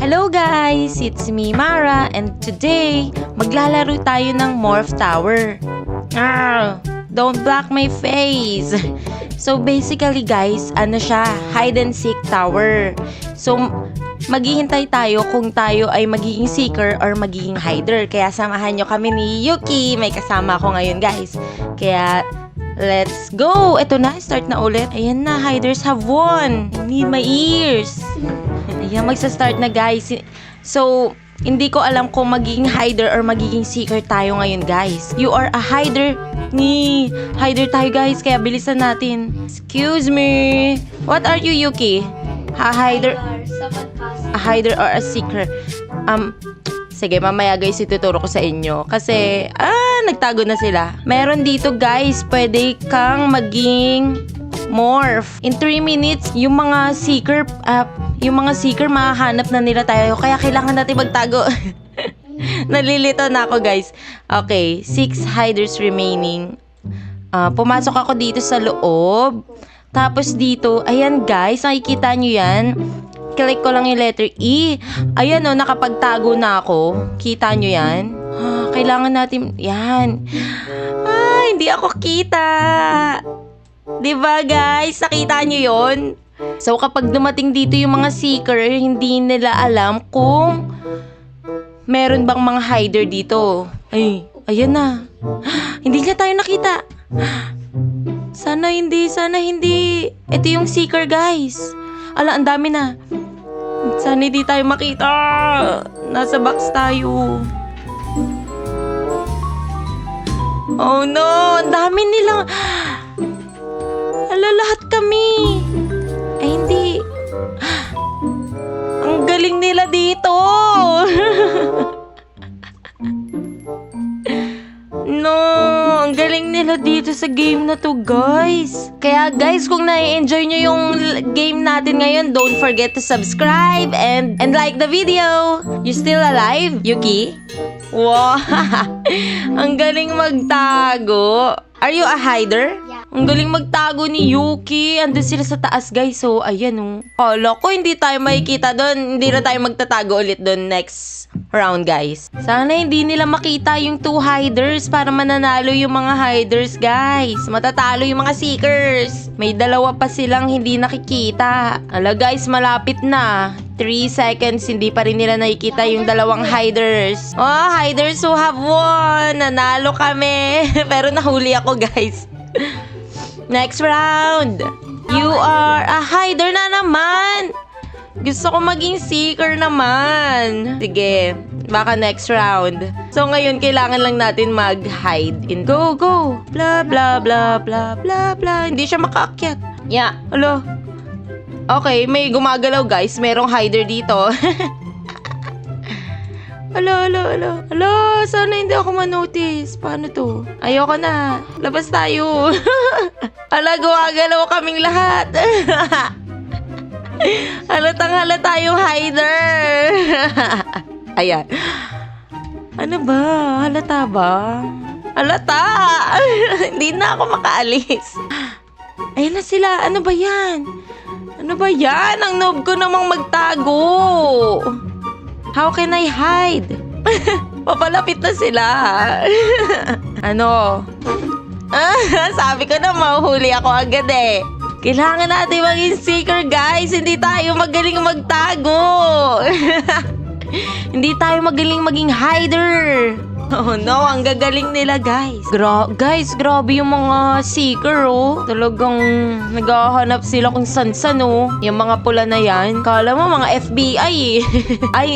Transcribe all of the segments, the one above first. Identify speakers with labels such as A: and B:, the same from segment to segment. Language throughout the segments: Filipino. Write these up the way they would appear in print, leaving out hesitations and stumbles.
A: Hello guys! It's me, Mara, and today, maglalaro tayo ng Morph Tower. Don't block my face! So basically guys, ano siya? Hide and seek tower. So, maghihintay tayo kung tayo ay magiging seeker or magiging hider. Kaya samahan nyo kami ni Yuki. May kasama ako ngayon guys. Kaya, let's go! Ito na, start na ulit. Ayan na, hiders have won. I need my ears. Ayan, magsa-start na guys. So, hindi ko alam kung magiging hider or magiging seeker tayo ngayon guys. You are a hider. Hider tayo guys, kaya bilisan natin. Excuse me. What are you, Yuki? A hider? A hider or a seeker? Sige, mamaya guys, ituturo ko sa inyo. Kasi, nagtago na sila. Meron dito guys, pwede kang maging morph. In 3 minutes, yung mga seeker, mahahanap na nila tayo. Kaya kailangan natin magtago. Nalilito na ako guys. Okay, 6 hiders remaining. Pumasok ako dito sa loob. Tapos dito, ayan guys, nakikita nyo yan. Click ko lang yung letter E. Ayan o, nakapagtago na ako. Kita nyo yan? Kailangan natin, yan. Hindi ako kita. Diba guys, nakita nyo yon? So kapag dumating dito yung mga seeker, hindi nila alam kung meron bang mga hider dito. Ay, ayan na. Hindi na tayo nakita. Sana hindi. Ito yung seeker guys. Ala, ang dami na. Sana hindi tayo makita. Nasa box tayo. Oh no, ang dami nilang... Ala, lahat kami. Ay, hindi. Ang galing nila dito. No, ang galing nila dito sa game na to, guys. Kaya, guys, kung na-enjoy nyo yung game natin ngayon, don't forget to subscribe and like the video. You still alive, Yuki? Wow, ang galing magtago. Are you a hider?
B: Yeah.
A: Ang galing magtago ni Yuki. Andun sila sa taas, guys. So, ayan oh. Kala ko hindi tayo makikita doon. Hindi na tayo magtatago ulit doon next round, guys. Sana hindi nila makita yung 2 hiders para mananalo yung mga hiders, guys. Matatalo yung mga seekers. May 2 pa silang hindi nakikita. Ala, guys, malapit na. 3 seconds, hindi pa rin nila nakikita yung 2 hiders. Oh, hiders who have won. Nanalo kami. Pero nahuli ako, guys. Next round. You are a hider na naman. Gusto ko maging seeker naman. Sige, baka next round. So ngayon, kailangan lang natin mag-hide in. Go. Blah, blah, blah, blah, blah, blah. Hindi siya makaakyat. Yeah, alo. Okay, may gumagalaw guys. Merong hider dito. Alo, sana hindi ako manotice. Paano to? Ayoko na. Labas tayo. Ala, gumagalaw kaming lahat. Halata yung hider. Ayan. Ano ba? Halata ba? Halata! Hindi na ako makaalis. Ayan na sila. Ano ba yan? Ang noob ko namang magtago. How can I hide? Papalapit na sila. Ano? Sabi ko na mahuhuli ako agad eh. Kailangan natin maging seeker, guys. Hindi tayo magaling magtago. Hindi tayo magaling maging hider. Oh no, ang gagaling nila, guys. Guys, grabe yung mga seeker, oh. Talagang naghahanap sila kung san-san, oh. Yung mga pula na yan. Kala mo, mga FBI, eh. Ay,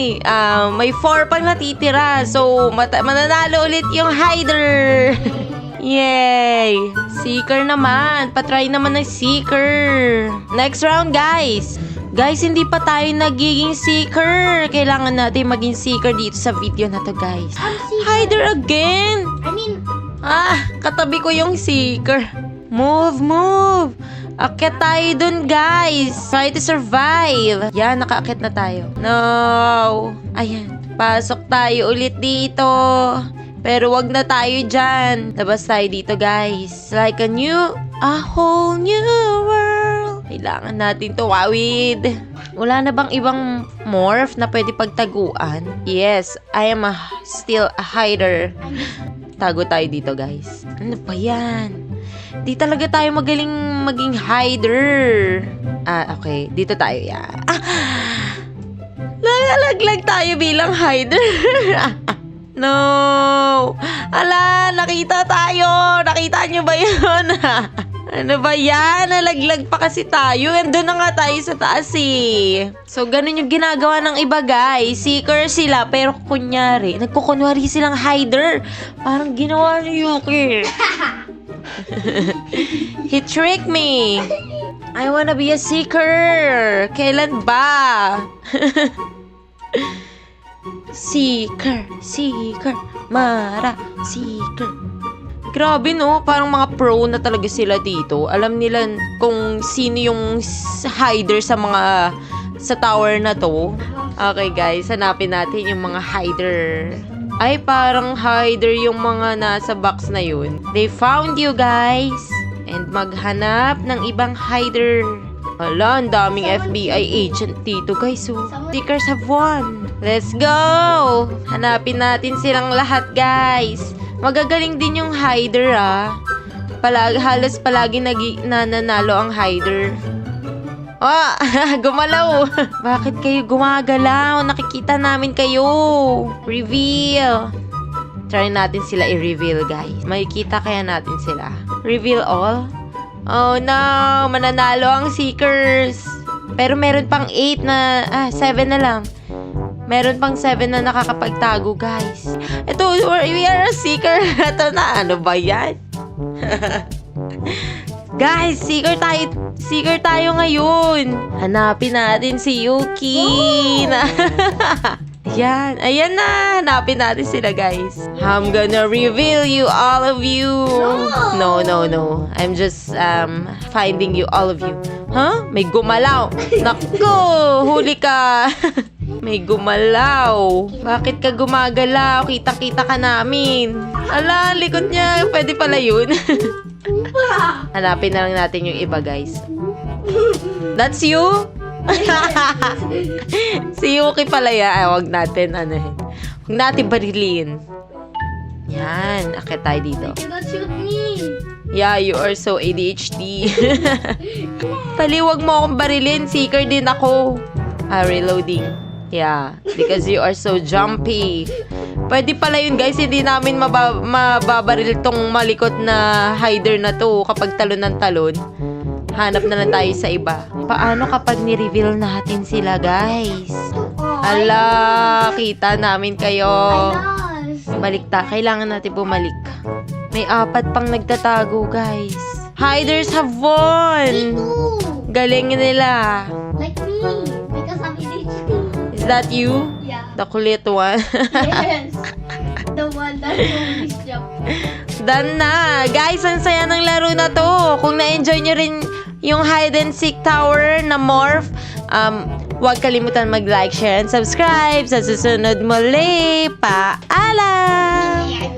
A: may 4 pang natitira. So, mananalo ulit yung hider. Yay! Seeker naman. Patry naman ng seeker. Next round, guys. Guys, hindi pa tayo nagiging seeker. Kailangan natin maging seeker dito sa video na to, guys. Hider again! Katabi ko yung seeker. Move! Akyat tayo dun, guys. Try to survive. Yan, nakaakyat na tayo. No! Ayan. Pasok tayo ulit dito. Pero wag na tayo dyan. Labas tayo dito, guys. A whole new world. Kailangan natin tuwawid. Wala na bang ibang morph na pwede pagtaguan? Yes, I am still a hider. Tago tayo dito, guys. Ano ba yan? Di talaga tayo magaling maging hider. Okay. Dito tayo. Yeah. Nalalaglag tayo bilang hider. No! Ala, nakita tayo! Nakita nyo ba yun? Ano ba yan? Nalaglag pa kasi tayo. Andun na nga tayo sa taas eh. So, ganun yung ginagawa ng iba, guys. Seeker sila, pero kunyari, nagkukunwari silang hider. Parang ginawa ni Yuki. He tricked me. I wanna be a seeker. Kailan ba? Seeker, seeker, Mara, seeker. Grabe no, parang mga pro na talaga sila dito. Alam nila kung sino yung hider sa tower na to. Okay guys, hanapin natin yung mga hider. Ay, parang hider yung mga nasa box na yun. They found you guys. And maghanap ng ibang hider. Hala, ang daming FBI agent dito guys. So, seekers have won. Let's go! Hanapin natin silang lahat guys. Magagaling din yung hider halos palagi nananalo ang hider. Oh, gumalaw. Bakit kayo gumagalaw? Nakikita namin kayo. Reveal. Try natin sila i-reveal guys. Makikita kaya natin sila. Reveal all? Oh no, mananalo ang seekers. Pero meron pang 8 na, 7 na lang. Meron pang 7 na nakakapagtago, guys. Ito, we are a seeker. Ito na, ano ba yan? Guys, seeker tayo ngayon. Hanapin natin si Yuki. Yan, ayan na. Hanapin natin sila, guys. I'm gonna reveal you, all of you. No. I'm just finding you, all of you. Huh? May gumalaw. Naku, huli ka. May gumalaw. Bakit ka gumagalaw? Kita-kita ka namin. Ala, likod niya. Pwede pala yun. Hanapin na lang natin yung iba, guys. That's you? Si Yuki pala yan. Huwag natin, huwag natin barilin. Yan, akit tayo dito.
B: You cannot shoot me.
A: Yeah, you are so ADHD. Paliwag mo akong barilin. Seeker din ako. Reloading. Yeah, because you are so jumpy. Pwede pala yun guys, hindi namin mababaril tong malikot na hider na to kapag talon ng talon. Hanap na lang tayo sa iba. Paano kapag ni-reveal natin sila guys? Ala, kita namin kayo. Balik ta, kailangan natin bumalik. May 4 pang nagtatago guys. Hiders have won! Galing nila.
B: Like me, because I'm ADHD.
A: Is that you?
B: Yeah.
A: The kulit one.
B: Yes. The one that always jump.
A: Done na! Guys, ang saya ng laro na to. Kung na-enjoy nyo rin yung hide and seek tower na morph, huwag kalimutan mag-like, share, and subscribe. Sa susunod muli, paalam!